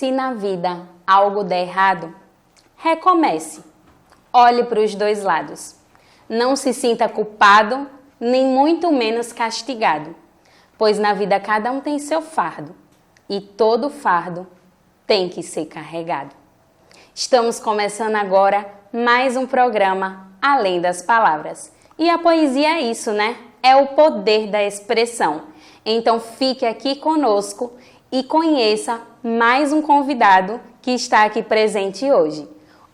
Se na vida algo der errado, recomece. Olhe para os dois lados. Não se sinta culpado, nem muito menos castigado, pois na vida cada um tem seu fardo e todo fardo tem que ser carregado. Estamos começando agora mais um programa Além das Palavras. E a poesia é isso, né? É o poder da expressão. Então fique aqui conosco e conheça mais um convidado que está aqui presente hoje.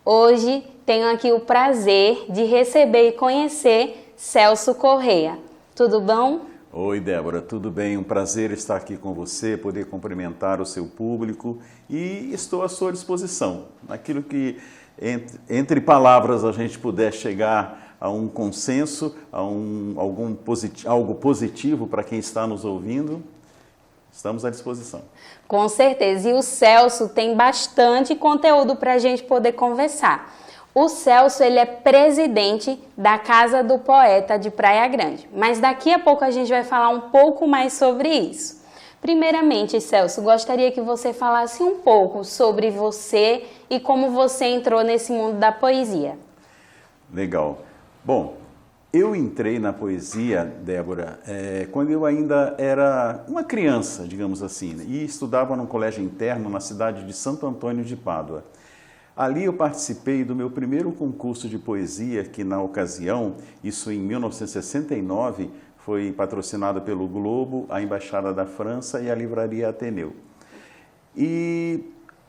Hoje tenho aqui o prazer de receber e conhecer Celso Correia. Tudo bom? Oi, Débora, tudo bem? Um prazer estar aqui com você, poder cumprimentar o seu público e estou à sua disposição. Naquilo que entre palavras a gente puder chegar a um consenso, a algo positivo para quem está nos ouvindo, estamos à disposição. Com certeza, e o Celso tem bastante conteúdo para a gente poder conversar. O Celso, ele é presidente da Casa do Poeta de Praia Grande, mas daqui a pouco a gente vai falar um pouco mais sobre isso. Primeiramente, Celso, gostaria que você falasse um pouco sobre você e como você entrou nesse mundo da poesia. Legal. Bom, eu entrei na poesia, Débora, quando eu ainda era uma criança, digamos assim, e estudava num colégio interno na cidade de Santo Antônio de Pádua. Ali eu participei do meu primeiro concurso de poesia, que na ocasião, isso em 1969, foi patrocinado pelo Globo, a Embaixada da França e a Livraria Ateneu. E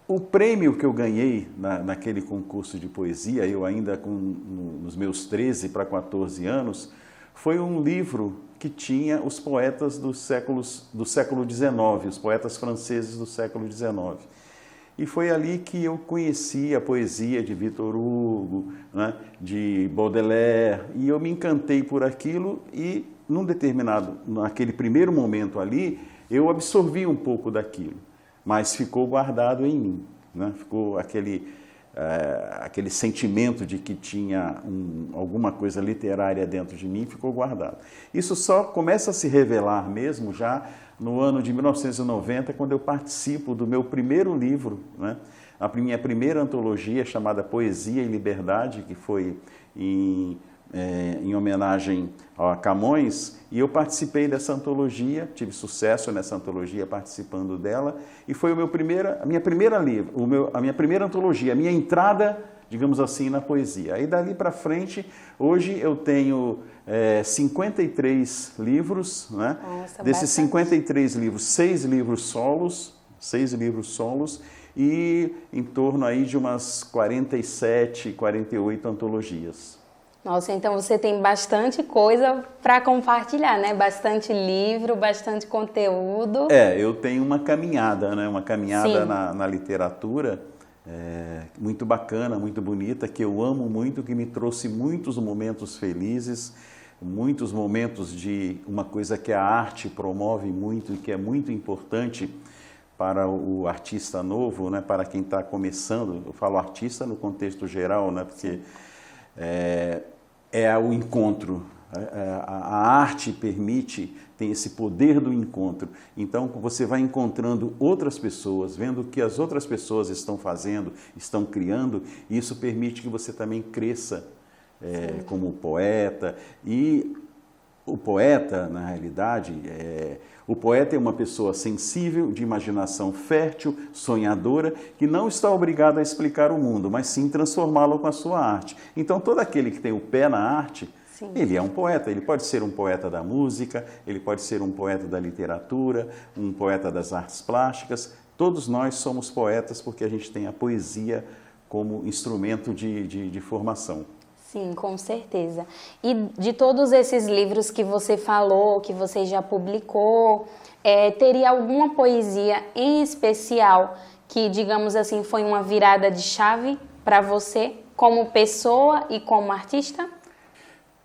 o prêmio que eu ganhei naquele concurso de poesia, eu ainda nos meus 13 para 14 anos, foi um livro que tinha os poetas do século XIX, os poetas franceses do século XIX. E foi ali que eu conheci a poesia de Victor Hugo, né, de Baudelaire, e eu me encantei por aquilo e, naquele primeiro momento ali, eu absorvi um pouco daquilo, mas ficou guardado em mim, né? Ficou aquele sentimento de que tinha alguma coisa literária dentro de mim, ficou guardado. Isso só começa a se revelar mesmo já no ano de 1990, quando eu participo do meu primeiro livro, né? A minha primeira antologia chamada Poesia e Liberdade, que foi em homenagem a Camões, e eu participei dessa antologia, tive sucesso nessa antologia participando dela, e foi a minha primeira antologia, a minha entrada, digamos assim, na poesia. Aí dali para frente, hoje eu tenho 53 livros, né? Nossa, desses 53 livros, 6 livros solos, e em torno aí de umas 47, 48 antologias. Nossa, então você tem bastante coisa para compartilhar, né? Bastante livro, bastante conteúdo. Eu tenho uma caminhada, né? Uma caminhada na literatura muito bacana, muito bonita, que eu amo muito, que me trouxe muitos momentos felizes, muitos momentos de uma coisa que a arte promove muito e que é muito importante para o artista novo, né? Para quem está começando. Eu falo artista no contexto geral, né? Porque é o encontro. A arte tem esse poder do encontro. Então, você vai encontrando outras pessoas, vendo o que as outras pessoas estão fazendo, estão criando, e isso permite que você também cresça como poeta. E o poeta, na realidade, o poeta é uma pessoa sensível, de imaginação fértil, sonhadora, que não está obrigado a explicar o mundo, mas sim transformá-lo com a sua arte. Então, todo aquele que tem o pé na arte, ele é um poeta. Ele pode ser um poeta da música, ele pode ser um poeta da literatura, um poeta das artes plásticas. Todos nós somos poetas porque a gente tem a poesia como instrumento de formação. Sim, com certeza. E de todos esses livros que você falou, que você já publicou, teria alguma poesia em especial que, digamos assim, foi uma virada de chave para você, como pessoa e como artista?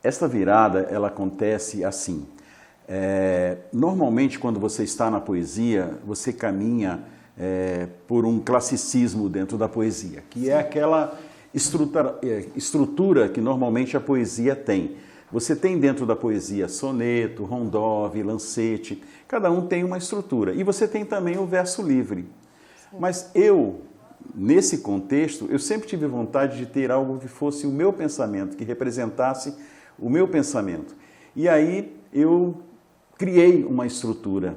Esta virada, ela acontece assim. Normalmente, quando você está na poesia, você caminha por um classicismo dentro da poesia, que é aquela estrutura que normalmente a poesia tem. Você tem dentro da poesia soneto, rondó, vilancete, cada um tem uma estrutura. E você tem também o verso livre. Mas nesse contexto, eu sempre tive vontade de ter algo que fosse o meu pensamento, que representasse o meu pensamento. E aí eu criei uma estrutura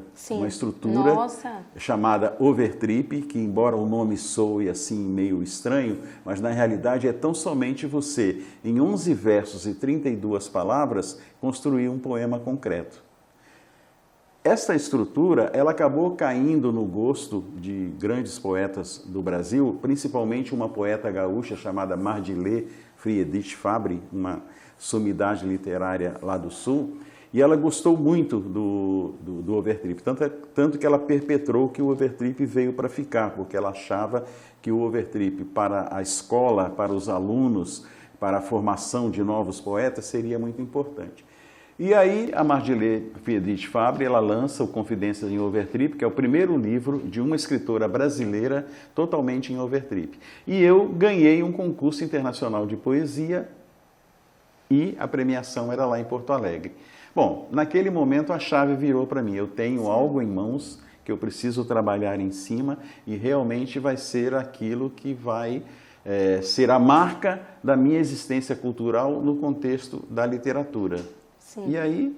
Nossa. chamada Overtrip, que embora o nome soe assim meio estranho, mas na realidade é tão somente você, em 11 versos e 32 palavras, construir um poema concreto. Esta estrutura, ela acabou caindo no gosto de grandes poetas do Brasil, principalmente uma poeta gaúcha chamada Mardilê Friedrich Fabre, uma sumidade literária lá do Sul, e ela gostou muito do Overtrip, tanto que ela perpetrou que o Overtrip veio para ficar, porque ela achava que o Overtrip para a escola, para os alunos, para a formação de novos poetas seria muito importante. E aí a Mardilê Friedrich Fabre, ela lança o Confidências em Overtrip, que é o primeiro livro de uma escritora brasileira totalmente em Overtrip. E eu ganhei um concurso internacional de poesia e a premiação era lá em Porto Alegre. Bom, naquele momento a chave virou para mim. Eu tenho algo em mãos que eu preciso trabalhar em cima e realmente vai ser aquilo que vai ser a marca da minha existência cultural no contexto da literatura. Sim. E aí,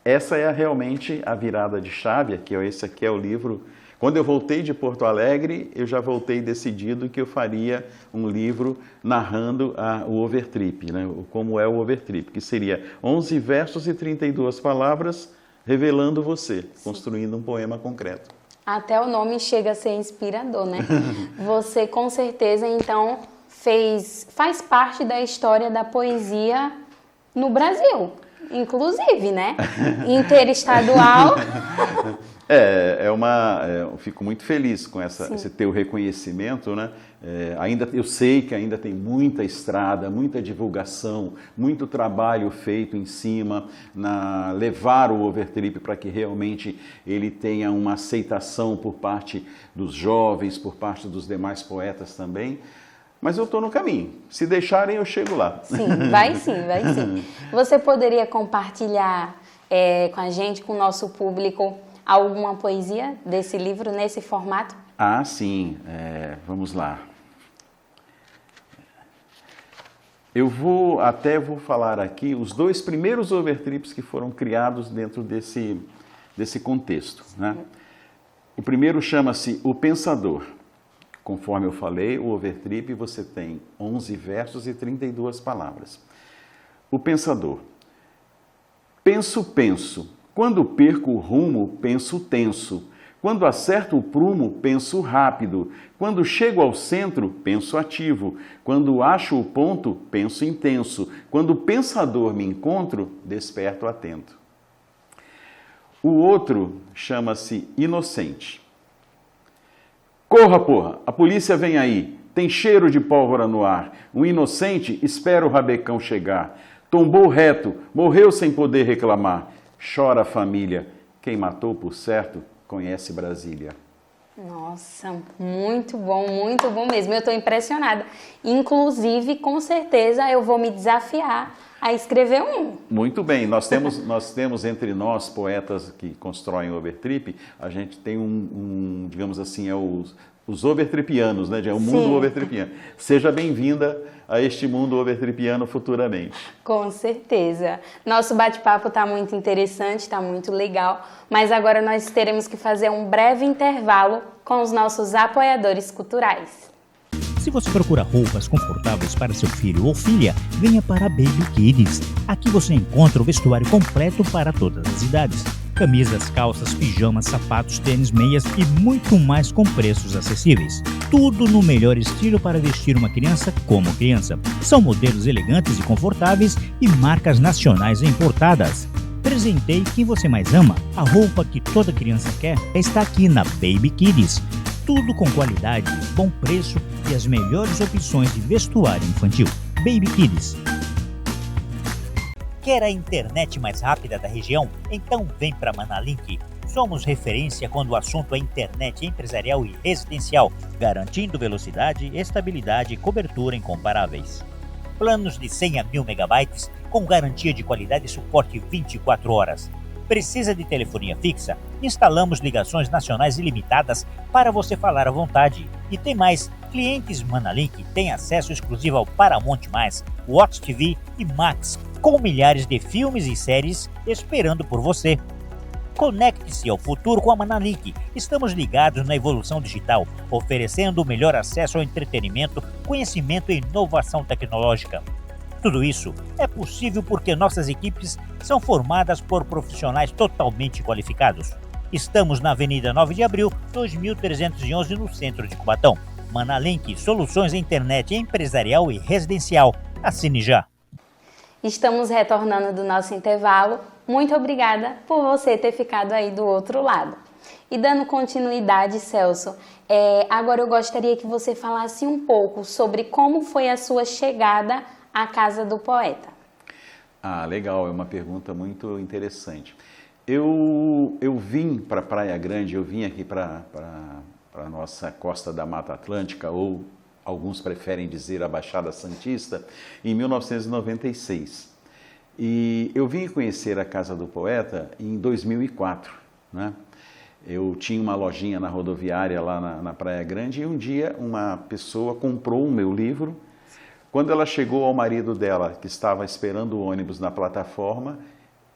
essa é realmente a virada de chave, esse aqui é o livro. Quando eu voltei de Porto Alegre, eu já voltei decidido que eu faria um livro narrando o Overtrip, né? Como é o Overtrip, que seria 11 versos e 32 palavras revelando você, construindo um poema concreto. Até o nome chega a ser inspirador, né? Você com certeza, então, faz parte da história da poesia no Brasil. Inclusive, né? Interestadual. Eu fico muito feliz com esse teu reconhecimento, né? Eu sei que ainda tem muita estrada, muita divulgação, muito trabalho feito em cima, levar o Overtrip para que realmente ele tenha uma aceitação por parte dos jovens, por parte dos demais poetas também. Mas eu estou no caminho. Se deixarem, eu chego lá. Sim, vai sim. Você poderia compartilhar com a gente, com o nosso público, alguma poesia desse livro, nesse formato? Ah, sim. Vamos lá. Eu vou falar aqui os 2 primeiros Overtrips que foram criados dentro desse contexto, né? O primeiro chama-se O Pensador. Conforme eu falei, o Overtrip você tem 11 versos e 32 palavras. O Pensador. Penso, quando perco o rumo, penso tenso. Quando acerto o prumo, penso rápido. Quando chego ao centro, penso ativo. Quando acho o ponto, penso intenso. Quando pensador me encontro, desperto atento. O outro chama-se Inocente. Corra, porra, a polícia vem aí, tem cheiro de pólvora no ar, um inocente espera o rabecão chegar, tombou reto, morreu sem poder reclamar, chora a família, quem matou por certo conhece Brasília. Nossa, muito bom mesmo, eu estou impressionada, inclusive com certeza eu vou me desafiar a escrever um. Muito bem, nós temos entre nós, poetas que constroem o Overtrip, a gente tem digamos assim, os overtripianos, né? É o mundo overtripiano. Seja bem-vinda a este mundo overtripiano futuramente. Com certeza. Nosso bate-papo está muito interessante, está muito legal, mas agora nós teremos que fazer um breve intervalo com os nossos apoiadores culturais. Se você procura roupas confortáveis para seu filho ou filha, venha para a Baby Kids. Aqui você encontra o vestuário completo para todas as idades. Camisas, calças, pijamas, sapatos, tênis, meias e muito mais com preços acessíveis. Tudo no melhor estilo para vestir uma criança como criança. São modelos elegantes e confortáveis e marcas nacionais importadas. Presenteie quem você mais ama. A roupa que toda criança quer está aqui na Baby Kids. Tudo com qualidade, bom preço e as melhores opções de vestuário infantil. Baby Kids. Quer a internet mais rápida da região? Então vem para Manalink. Somos referência quando o assunto é internet empresarial e residencial, garantindo velocidade, estabilidade e cobertura incomparáveis. Planos de 100 a 1000 megabytes com garantia de qualidade e suporte 24 horas. Precisa de telefonia fixa? Instalamos ligações nacionais ilimitadas para você falar à vontade. E tem mais, clientes Manalink têm acesso exclusivo ao Paramount+, Watch TV e Max, com milhares de filmes e séries esperando por você. Conecte-se ao futuro com a Manalink. Estamos ligados na evolução digital, oferecendo o melhor acesso ao entretenimento, conhecimento e inovação tecnológica. Tudo isso é possível porque nossas equipes são formadas por profissionais totalmente qualificados. Estamos na Avenida 9 de Abril, 2311, no centro de Cubatão. Manalink, soluções em internet empresarial e residencial. Assine já. Estamos retornando do nosso intervalo. Muito obrigada por você ter ficado aí do outro lado. E dando continuidade, Celso, agora eu gostaria que você falasse um pouco sobre como foi a sua chegada à Casa do Poeta. Ah, legal, é uma pergunta muito interessante. Eu vim para Praia Grande, eu vim aqui para a nossa costa da Mata Atlântica, ou alguns preferem dizer a Baixada Santista, em 1996. E eu vim conhecer a Casa do Poeta em 2004, né? Eu tinha uma lojinha na rodoviária lá na Praia Grande e um dia uma pessoa comprou o meu livro. Quando ela chegou ao marido dela, que estava esperando o ônibus na plataforma,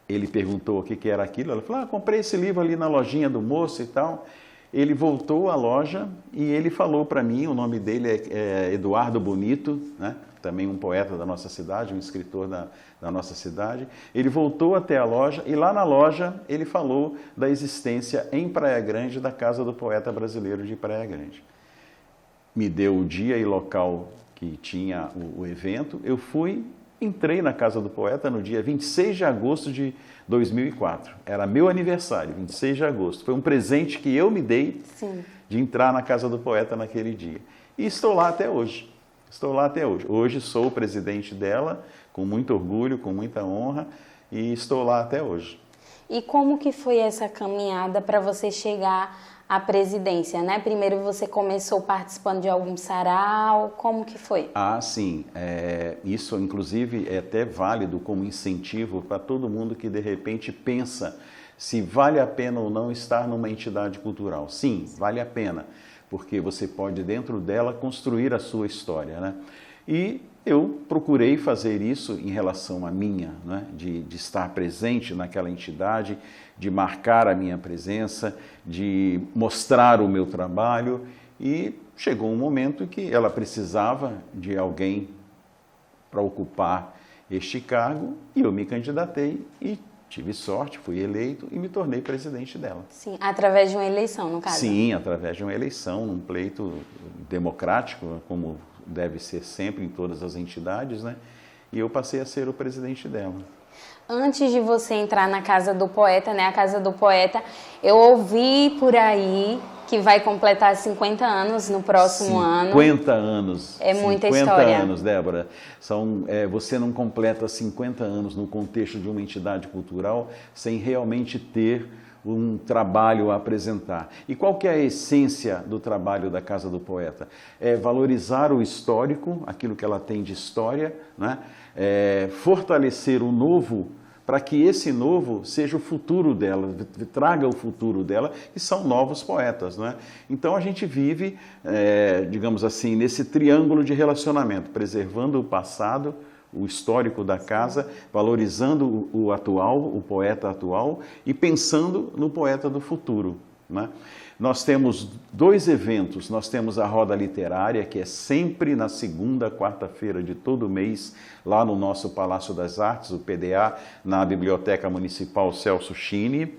ele perguntou o que era aquilo. Ela falou, comprei esse livro ali na lojinha do moço e tal. Ele voltou à loja e ele falou para mim, o nome dele é Eduardo Bonito, né? Também um poeta da nossa cidade, um escritor da nossa cidade. Ele voltou até a loja e lá na loja ele falou da existência em Praia Grande da Casa do Poeta Brasileiro de Praia Grande. Me deu o dia e local que tinha o evento. Eu entrei na Casa do Poeta no dia 26 de agosto de 2004. Era meu aniversário, 26 de agosto. Foi um presente que eu me dei de entrar na Casa do Poeta naquele dia. E estou lá até hoje. Estou lá até hoje. Hoje sou o presidente dela, com muito orgulho, com muita honra, e estou lá até hoje. E como que foi essa caminhada para você chegar à presidência, né? Primeiro você começou participando de algum sarau, como que foi? Ah, sim. Isso, inclusive, é até válido como incentivo para todo mundo que, de repente, pensa se vale a pena ou não estar numa entidade cultural. Sim, vale a pena, porque você pode, dentro dela, construir a sua história, né? E eu procurei fazer isso em relação à minha, né? De estar presente naquela entidade, de marcar a minha presença, de mostrar o meu trabalho, e chegou um momento que ela precisava de alguém para ocupar este cargo, e eu me candidatei e tive sorte, fui eleito e me tornei presidente dela. Sim, através de uma eleição, no caso? Sim, através de uma eleição, num pleito democrático, como deve ser sempre em todas as entidades, né? E eu passei a ser o presidente dela. Antes de você entrar na Casa do Poeta, né? A Casa do Poeta, eu ouvi por aí que vai completar 50 anos no próximo ano. 50 anos. É muita 50 história. 50 anos, Débora. Você não completa 50 anos no contexto de uma entidade cultural sem realmente ter um trabalho a apresentar. E qual que é a essência do trabalho da Casa do Poeta? É valorizar o histórico, aquilo que ela tem de história, né? Fortalecer o novo, para que esse novo seja o futuro dela, traga o futuro dela, que são novos poetas, né? Então a gente vive, digamos assim, nesse triângulo de relacionamento, preservando o passado, o histórico da casa, valorizando o atual, o poeta atual, e pensando no poeta do futuro, né? Nós temos 2 eventos, nós temos a Roda Literária, que é sempre na segunda quarta-feira de todo mês, lá no nosso Palácio das Artes, o PDA, na Biblioteca Municipal Celso Chini,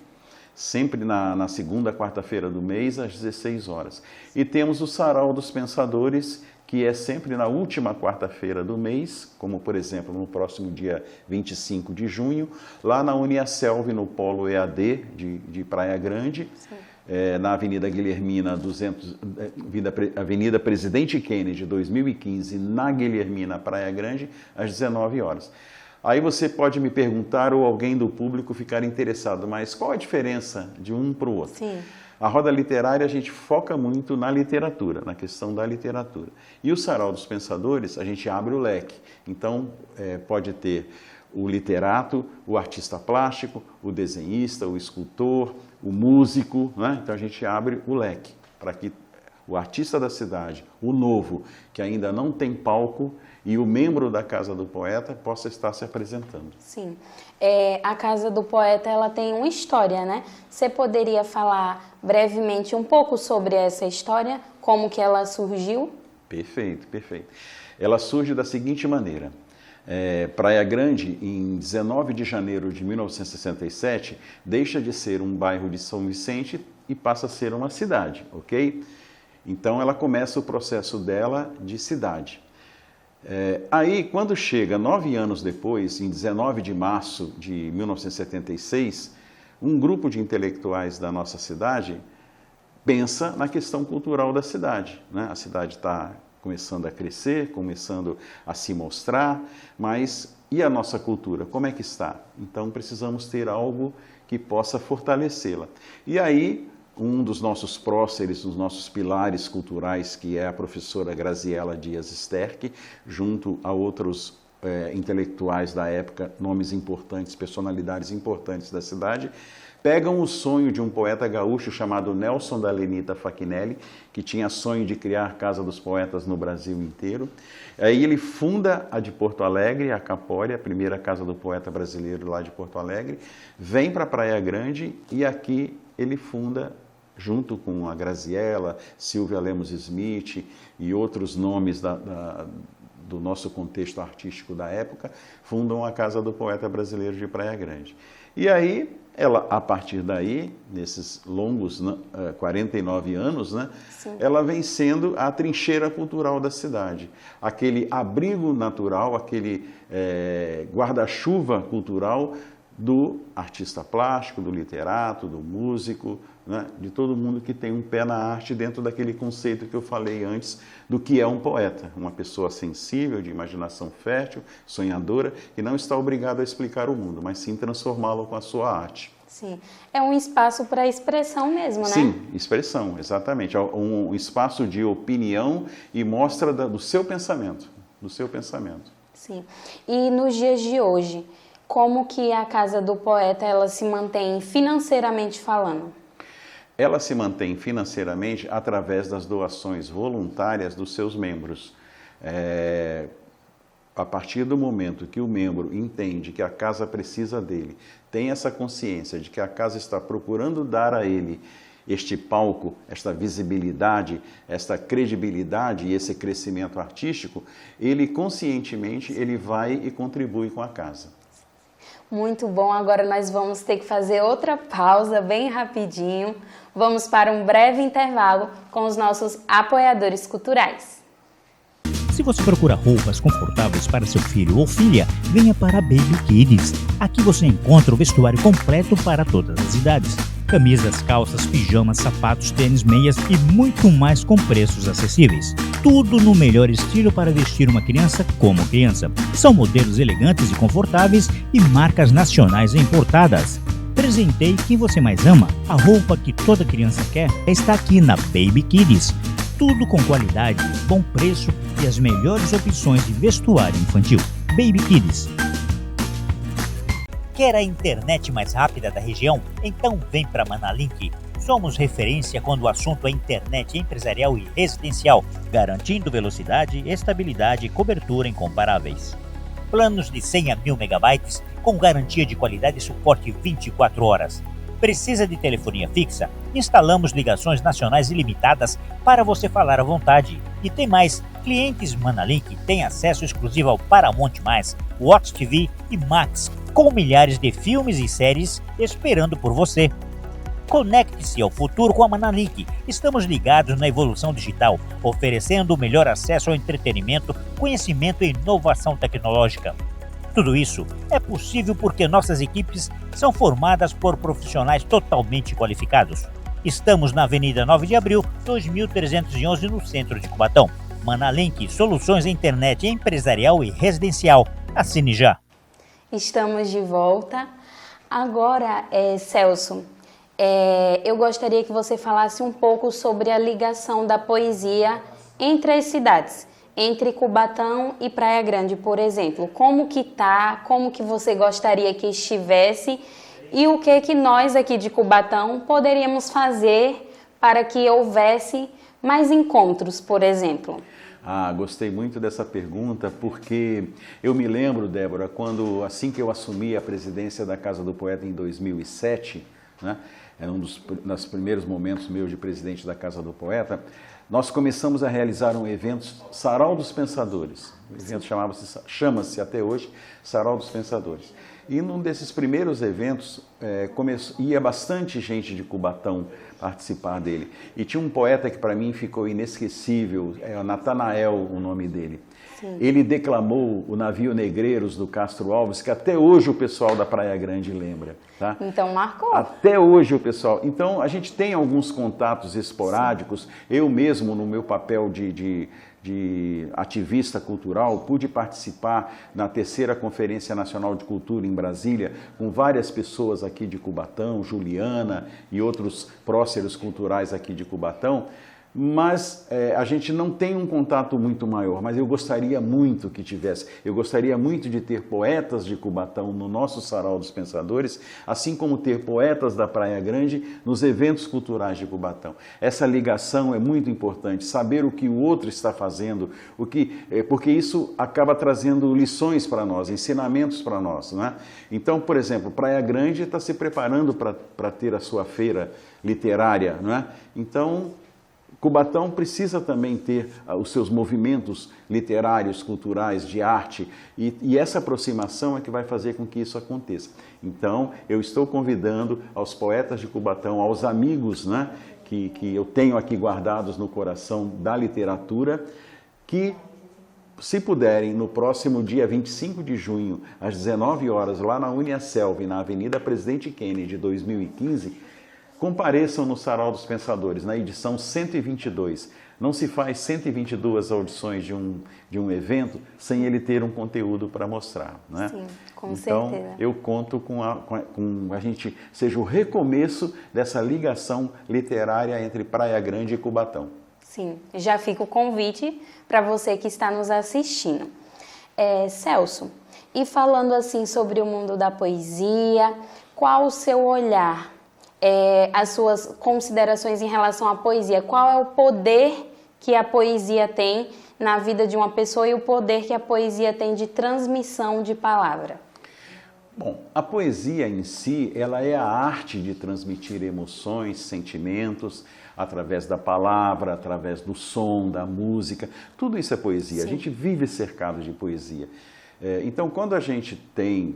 sempre na segunda quarta-feira do mês, às 16 horas. E temos o Sarau dos Pensadores, que é sempre na última quarta-feira do mês, como, por exemplo, no próximo dia 25 de junho, lá na Uniaselv, no Polo EAD de Praia Grande, na Avenida Guilhermina, Avenida Presidente Kennedy, 2015, na Guilhermina, Praia Grande, às 19 horas. Aí você pode me perguntar, ou alguém do público ficar interessado, mas qual a diferença de um para o outro? Sim. A Roda Literária, a gente foca muito na literatura, na questão da literatura. E o Sarau dos Pensadores, a gente abre o leque. Então, pode ter o literato, o artista plástico, o desenhista, o escultor, o músico, né? Então a gente abre o leque para que o artista da cidade, o novo, que ainda não tem palco, e o membro da Casa do Poeta possa estar se apresentando. Sim. A Casa do Poeta, ela tem uma história, né? Você poderia falar brevemente um pouco sobre essa história, como que ela surgiu? Perfeito, perfeito. Ela surge da seguinte maneira. Praia Grande, em 19 de janeiro de 1967, deixa de ser um bairro de São Vicente e passa a ser uma cidade, ok? Então ela começa o processo dela de cidade. Aí, quando chega 9 anos depois, em 19 de março de 1976, um grupo de intelectuais da nossa cidade pensa na questão cultural da cidade, né? A cidade está começando a crescer, começando a se mostrar, mas e a nossa cultura? Como é que está? Então precisamos ter algo que possa fortalecê-la. E aí, um dos nossos próceres, dos nossos pilares culturais, que é a professora Graziela Dias Sterck, junto a outros intelectuais da época, nomes importantes, personalidades importantes da cidade, pegam o sonho de um poeta gaúcho chamado Nelson da Lenita Fachinelli, que tinha sonho de criar a Casa dos Poetas no Brasil inteiro. Aí ele funda a de Porto Alegre, a Capória, a primeira Casa do Poeta brasileiro lá de Porto Alegre, vem para Praia Grande e aqui ele funda, junto com a Graziella, Silvia Lemos Smith e outros nomes do nosso contexto artístico da época, fundam a Casa do Poeta Brasileiro de Praia Grande. E aí, ela, a partir daí, nesses longos 49 anos, né, ela vem sendo a trincheira cultural da cidade. Aquele abrigo natural, aquele guarda-chuva cultural do artista plástico, do literato, do músico, né, de todo mundo que tem um pé na arte dentro daquele conceito que eu falei antes do que é um poeta. Uma pessoa sensível, de imaginação fértil, sonhadora, que não está obrigado a explicar o mundo, mas sim transformá-lo com a sua arte. Sim, é um espaço para expressão mesmo, né? Sim, expressão, exatamente. Um espaço de opinião e mostra do seu pensamento, do seu pensamento. Sim, e nos dias de hoje, como que a Casa do Poeta ela se mantém financeiramente falando? Ela se mantém financeiramente através das doações voluntárias dos seus membros. A partir do momento que o membro entende que a casa precisa dele, tem essa consciência de que a casa está procurando dar a ele este palco, esta visibilidade, esta credibilidade e esse crescimento artístico, ele conscientemente ele vai e contribui com a casa. Muito bom, agora nós vamos ter que fazer outra pausa bem rapidinho. Vamos para um breve intervalo com os nossos apoiadores culturais. Se você procura roupas confortáveis para seu filho ou filha, venha para a Baby Kids. Aqui você encontra o vestuário completo para todas as idades. Camisas, calças, pijamas, sapatos, tênis, meias e muito mais com preços acessíveis. Tudo no melhor estilo para vestir uma criança como criança. São modelos elegantes e confortáveis e marcas nacionais importadas. Presenteie quem você mais ama. A roupa que toda criança quer está aqui na Baby Kids. Tudo com qualidade, bom preço e as melhores opções de vestuário infantil. Baby Kids. Quer a internet mais rápida da região? Então vem para Manalink. Somos referência quando o assunto é internet empresarial e residencial, garantindo velocidade, estabilidade e cobertura incomparáveis. Planos de 100 a 1000 megabytes com garantia de qualidade e suporte 24 horas. Precisa de telefonia fixa? Instalamos ligações nacionais ilimitadas para você falar à vontade. E tem mais, clientes Manalink têm acesso exclusivo ao Paramount+, Watch TV e Max, com milhares de filmes e séries esperando por você. Conecte-se ao futuro com a Manalink. Estamos ligados na evolução digital, oferecendo o melhor acesso ao entretenimento, conhecimento e inovação tecnológica. Tudo isso é possível porque nossas equipes são formadas por profissionais totalmente qualificados. Estamos na Avenida 9 de Abril, 2311, no centro de Cubatão. Manalink, soluções em internet empresarial e residencial. Assine já. Estamos de volta. Agora, Celso, eu gostaria que você falasse um pouco sobre a ligação da poesia entre as cidades. entre Cubatão e Praia Grande, por exemplo. Como que tá? Como que você gostaria que estivesse? E o que nós aqui de Cubatão poderíamos fazer para que houvesse mais encontros, por exemplo? Gostei muito dessa pergunta, porque eu me lembro, Débora, assim que eu assumi a presidência da Casa do Poeta em 2007, né, era um dos primeiros momentos meus de presidente da Casa do Poeta, nós começamos a realizar um evento, Sarau dos Pensadores. O evento chama-se até hoje Sarau dos Pensadores. E num desses primeiros eventos, ia bastante gente de Cubatão participar dele. E tinha um poeta que para mim ficou inesquecível, Natanael, o nome dele. Sim. Ele declamou o Navio Negreiros do Castro Alves, que até hoje o pessoal da Praia Grande lembra. Tá? Então marcou. Até hoje o pessoal. Então a gente tem alguns contatos esporádicos. Sim. Eu mesmo, no meu papel de ativista cultural, pude participar na 3ª Conferência Nacional de Cultura em Brasília, com várias pessoas aqui de Cubatão, Juliana e outros próceres culturais aqui de Cubatão, mas a gente não tem um contato muito maior, mas eu gostaria muito que tivesse. Eu gostaria muito de ter poetas de Cubatão no nosso Sarau dos Pensadores, assim como ter poetas da Praia Grande nos eventos culturais de Cubatão. Essa ligação é muito importante, saber o que o outro está fazendo, porque isso acaba trazendo lições para nós, ensinamentos para nós, né? Então, por exemplo, Praia Grande está se preparando para ter a sua feira literária, não é? Então, Cubatão precisa também ter os seus movimentos literários, culturais, de arte, e essa aproximação é que vai fazer com que isso aconteça. Então, eu estou convidando aos poetas de Cubatão, aos amigos, né, que eu tenho aqui guardados no coração da literatura, que, se puderem, no próximo dia 25 de junho, às 19 horas, lá na Uniaselv, na Avenida Presidente Kennedy, 2015, compareçam no Sarau dos Pensadores, na edição 122. Não se faz 122 audições de um evento sem ele ter um conteúdo para mostrar, né? Sim, com então, certeza. Eu conto com a gente seja o recomeço dessa ligação literária entre Praia Grande e Cubatão. Sim, já fica o convite para você que está nos assistindo. Celso, e falando assim sobre o mundo da poesia, qual o seu olhar? As suas considerações em relação à poesia, qual é o poder que a poesia tem na vida de uma pessoa e o poder que a poesia tem de transmissão de palavra? Bom, a poesia em si, ela é a arte de transmitir emoções, sentimentos, através da palavra, através do som, da música, tudo isso é poesia. Sim. A gente vive cercado de poesia. Então, quando a gente tem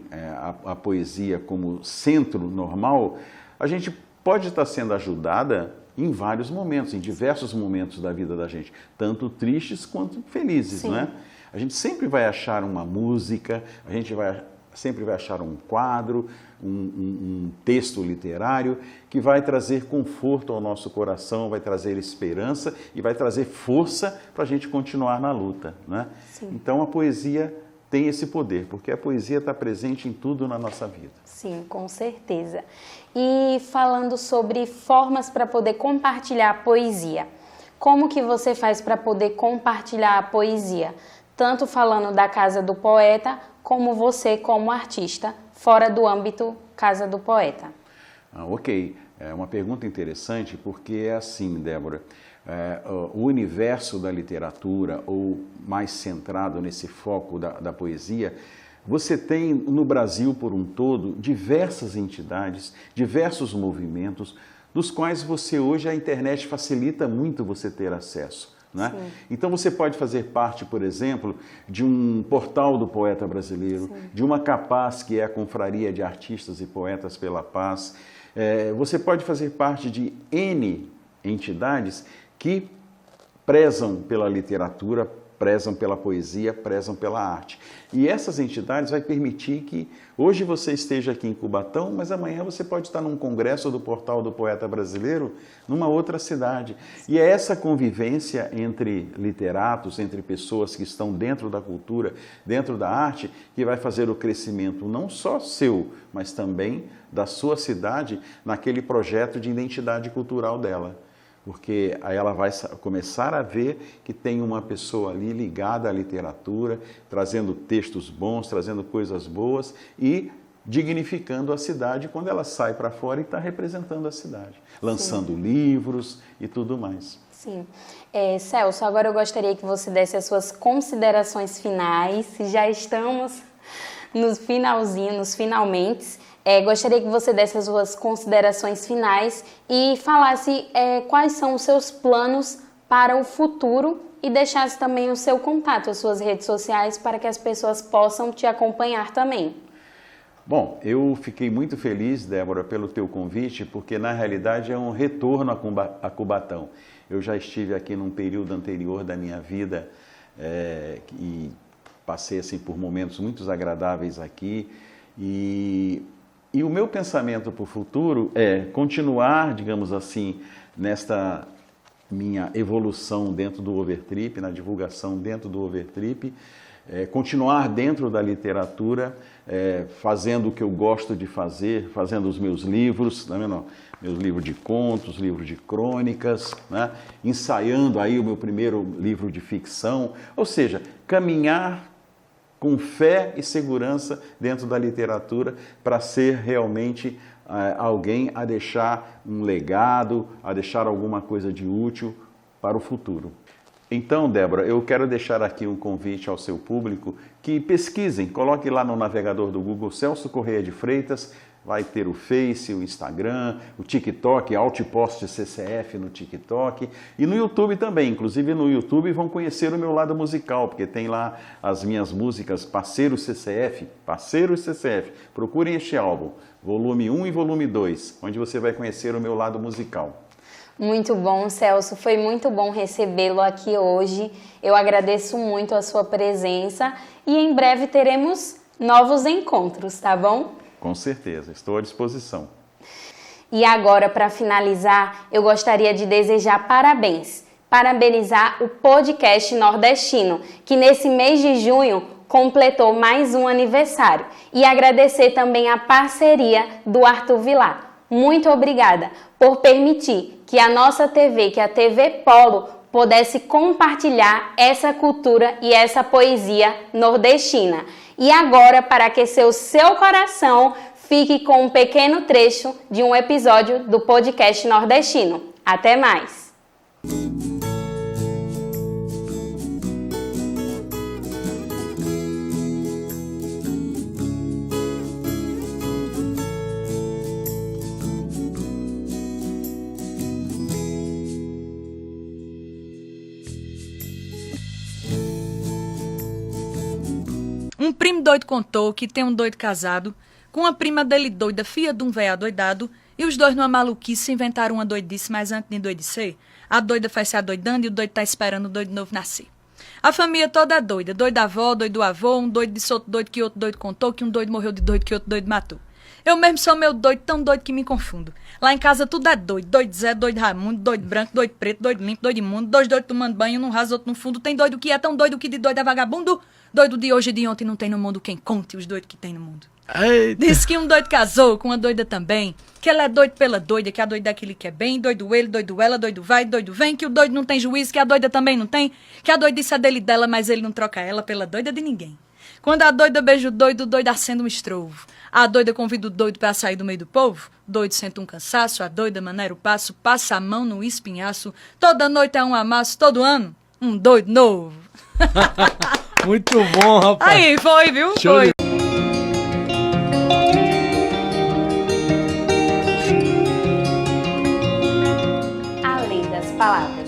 a poesia como centro normal, a gente pode estar sendo ajudada em vários momentos, em diversos momentos da vida da gente, tanto tristes quanto felizes, não é? A gente sempre vai achar uma música, a gente sempre vai achar um quadro, um texto literário que vai trazer conforto ao nosso coração, vai trazer esperança e vai trazer força para a gente continuar na luta, né? Então a poesia tem esse poder, porque a poesia está presente em tudo na nossa vida. Sim, com certeza. E falando sobre formas para poder compartilhar a poesia, como que você faz para poder compartilhar a poesia? Tanto falando da Casa do Poeta, como você como artista, fora do âmbito Casa do Poeta. Ok, é uma pergunta interessante, porque é assim, Débora, o universo da literatura, ou mais centrado nesse foco da poesia, você tem no Brasil por um todo diversas entidades, diversos movimentos, dos quais você hoje a internet facilita muito você ter acesso, né? Então você pode fazer parte, por exemplo, de um portal do poeta brasileiro, de uma CAPAZ, que é a Confraria de Artistas e Poetas pela Paz. Você pode fazer parte de N entidades que prezam pela literatura, prezam pela poesia, prezam pela arte. E essas entidades vai permitir que hoje você esteja aqui em Cubatão, mas amanhã você pode estar num congresso do Portal do Poeta Brasileiro, numa outra cidade. E é essa convivência entre literatos, entre pessoas que estão dentro da cultura, dentro da arte, que vai fazer o crescimento não só seu, mas também da sua cidade, naquele projeto de identidade cultural dela. porque aí ela vai começar a ver que tem uma pessoa ali ligada à literatura, trazendo textos bons, trazendo coisas boas e dignificando a cidade quando ela sai para fora e está representando a cidade, lançando livros e tudo mais. Sim. Celso, agora eu gostaria que você desse as suas considerações finais, já estamos no finalzinho, nos finalmente. Gostaria que você desse as suas considerações finais e falasse quais são os seus planos para o futuro e deixasse também o seu contato, as suas redes sociais, para que as pessoas possam te acompanhar também. Bom, eu fiquei muito feliz, Débora, pelo teu convite, porque na realidade é um retorno a Cubatão. Eu já estive aqui num período anterior da minha vida e passei assim, por momentos muito agradáveis aqui e o meu pensamento para o futuro é continuar, digamos assim, nesta minha evolução dentro do Overtrip, na divulgação dentro do Overtrip, continuar dentro da literatura, fazendo o que eu gosto de fazer, fazendo os meus livros, meus livros de contos, livros de crônicas, né? Ensaiando aí o meu primeiro livro de ficção, ou seja, caminhar com fé e segurança dentro da literatura para ser realmente alguém a deixar um legado, a deixar alguma coisa de útil para o futuro. Então, Débora, eu quero deixar aqui um convite ao seu público que pesquisem, coloque lá no navegador do Google Celso Correia de Freitas, vai ter o Face, o Instagram, o TikTok, Outpost CCF no TikTok e no YouTube também. Inclusive no YouTube vão conhecer o meu lado musical, porque tem lá as minhas músicas Parceiro CCF. Procurem este álbum, volume 1 e volume 2, onde você vai conhecer o meu lado musical. Muito bom, Celso. Foi muito bom recebê-lo aqui hoje. Eu agradeço muito a sua presença e em breve teremos novos encontros, tá bom? Com certeza, estou à disposição. E agora, para finalizar, eu gostaria de desejar parabenizar o podcast nordestino, que nesse mês de junho completou mais um aniversário. E agradecer também a parceria do Arthur Vilar. Muito obrigada por permitir que a nossa TV, que a TV Polo, pudesse compartilhar essa cultura e essa poesia nordestina. E agora, para aquecer o seu coração, fique com um pequeno trecho de um episódio do podcast nordestino. Até mais! Um primo doido contou que tem um doido casado com uma prima dele doida, filha de um véio adoidado, e os dois numa maluquice inventaram uma doidice, mas antes de doidicer, a doida foi se adoidando e o doido tá esperando o doido novo nascer. A família toda é doida, doido da avó, doido do avô, um doido disse outro doido que outro doido contou, que um doido morreu de doido que outro doido matou. Eu mesmo sou meu doido, tão doido que me confundo. Lá em casa tudo é doido, doido Zé, doido Raimundo, doido branco, doido preto, doido limpo, doido imundo, dois doidos tomando banho, um raso, outro no fundo, tem doido que é tão doido que de doido é vagabundo, doido de hoje e de ontem não tem no mundo quem conte os doidos que tem no mundo. Eita. Diz que um doido casou com uma doida também, que ela é doido pela doida, que a doida é aquele que é bem, doido ele, doido ela, doido vai, doido vem, que o doido não tem juízo, que a doida também não tem, que a doidice é dele e dela, mas ele não troca ela pela doida de ninguém. Quando a doida beija o doido acende um estrovo. A doida convida o doido pra sair do meio do povo. Doido senta um cansaço, a doida maneira o passo, passa a mão no espinhaço. Toda noite é um amasso, todo ano um doido novo. Muito bom, rapaz. Aí, foi, viu? Show Foi. de... Além das palavras.